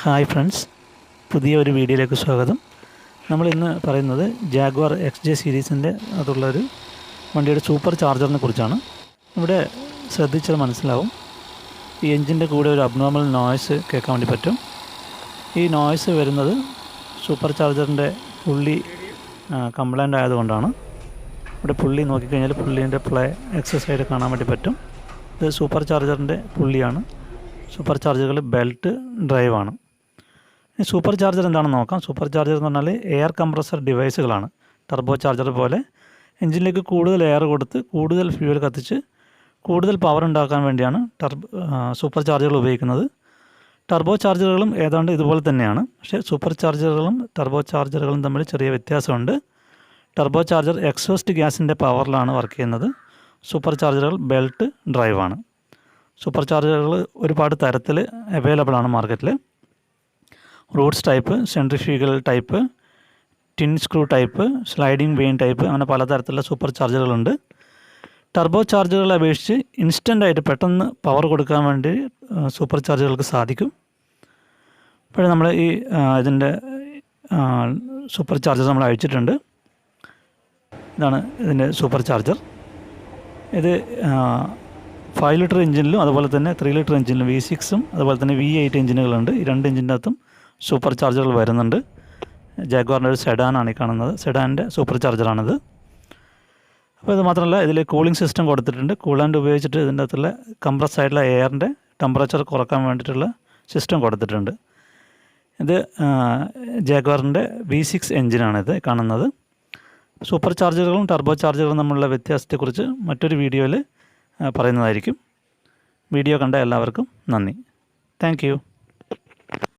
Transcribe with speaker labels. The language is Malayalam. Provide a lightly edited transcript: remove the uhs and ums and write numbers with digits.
Speaker 1: ഹായ് ഫ്രണ്ട്സ്, പുതിയ ഒരു വീഡിയോയിലേക്ക് സ്വാഗതം. നമ്മൾ ഇന്ന് പറയുന്നത് ജാഗ്വാർ XJ സീരീസിൻ്റെ അതുള്ളൊരു വണ്ടിയുടെ സൂപ്പർ ചാർജറിനെ കുറിച്ചാണ്. ഇവിടെ ശ്രദ്ധിച്ചാൽ മനസ്സിലാവും, ഈ എൻജിൻ്റെ കൂടെ ഒരു അബ്നോർമൽ നോയ്സ് കേൾക്കാൻ വേണ്ടി പറ്റും. ഈ നോയ്സ് വരുന്നത് സൂപ്പർ ചാർജറിൻ്റെ പുള്ളി കംപ്ലൈൻ്റ് ആയതുകൊണ്ടാണ്. ഇവിടെ പുള്ളി നോക്കിക്കഴിഞ്ഞാൽ പുള്ളീൻ്റെ പ്ലേ എക്സസൈഡ് കാണാൻ വേണ്ടി പറ്റും. ഇത് സൂപ്പർ ചാർജറിൻ്റെ പുള്ളിയാണ്. സൂപ്പർ ചാർജറുകൾ ബെൽറ്റ് ഡ്രൈവാണ്. ഈ സൂപ്പർ ചാർജർ എന്താണെന്ന് നോക്കാം. സൂപ്പർ ചാർജർ എന്ന് പറഞ്ഞാൽ എയർ കംപ്രസർ ഡിവൈസുകളാണ്. ടർബോ ചാർജർ പോലെ എഞ്ചിനിലേക്ക് കൂടുതൽ എയർ കൊടുത്ത് കൂടുതൽ ഫ്യൂവൽ കത്തിച്ച് കൂടുതൽ പവർ ഉണ്ടാക്കാൻ വേണ്ടിയാണ് സൂപ്പർ ചാർജറുകൾ ഉപയോഗിക്കുന്നത്. ടർബോ ചാർജറുകളും ഏതാണ്ട് ഇതുപോലെ തന്നെയാണ്. പക്ഷേ സൂപ്പർ ചാർജറുകളും ടർബോ ചാർജറുകളും തമ്മിൽ ചെറിയ വ്യത്യാസമുണ്ട്. ടർബോ ചാർജർ എക്സോസ്റ്റ് ഗ്യാസിൻ്റെ പവറിലാണ് വർക്ക് ചെയ്യുന്നത്. സൂപ്പർ ചാർജറുകൾ ബെൽറ്റ് ഡ്രൈവാണ്. സൂപ്പർ ചാർജറുകൾ ഒരുപാട് തരത്തിൽ അവൈലബിൾ ആണ് മാർക്കറ്റിൽ. Roots type, centrifugal type, twin screw type, sliding vane type, അങ്ങനെ പലതരത്തിലുള്ള സൂപ്പർ ചാർജറുകളുണ്ട്. ടർബോ ചാർജറുകളെ അപേക്ഷിച്ച് ഇൻസ്റ്റൻ്റായിട്ട് പെട്ടെന്ന് പവർ കൊടുക്കാൻ വേണ്ടി സൂപ്പർ ചാർജറുകൾക്ക് സാധിക്കും. ഇപ്പോഴും നമ്മൾ ഇതിൻ്റെ സൂപ്പർ ചാർജർ നമ്മൾ അഴിച്ചിട്ടുണ്ട്. ഇതാണ് ഇതിൻ്റെ സൂപ്പർ ചാർജർ. ഇത് 5 ലിറ്റർ എഞ്ചിനിലും അതുപോലെ തന്നെ 3 ലിറ്റർ എഞ്ചിനിലും V6ഉം അതുപോലെ തന്നെ V8 എഞ്ചിനുകളുണ്ട്. ഈ രണ്ട് എഞ്ചിൻ്റെ അകത്തും സൂപ്പർ ചാർജറുകൾ വരുന്നുണ്ട്. ജാഗ്വാറിൻ്റെ ഒരു സെഡാനാണ് ഈ കാണുന്നത്. സെഡാൻ്റെ സൂപ്പർ ചാർജറാണിത്. അപ്പോൾ ഇത് മാത്രമല്ല, ഇതിൽ കൂളിംഗ് സിസ്റ്റം കൊടുത്തിട്ടുണ്ട്. കൂളാൻ്റ് ഉപയോഗിച്ചിട്ട് ഇതിൻ്റെ അകത്തുള്ള കംപ്രസ് ആയിട്ടുള്ള എയറിൻ്റെ ടെമ്പറേച്ചർ കുറക്കാൻ വേണ്ടിയിട്ടുള്ള സിസ്റ്റം കൊടുത്തിട്ടുണ്ട്. ഇത് ജാഗ്വാറിൻ്റെ V6 എഞ്ചിനാണിത് കാണുന്നത്. സൂപ്പർ ചാർജറുകളും ടർബോ ചാർജറുകളും തമ്മിലുള്ള വ്യത്യാസത്തെക്കുറിച്ച് മറ്റൊരു വീഡിയോയിൽ പറയുന്നതായിരിക്കും. വീഡിയോ കണ്ട എല്ലാവർക്കും നന്ദി. Thank you.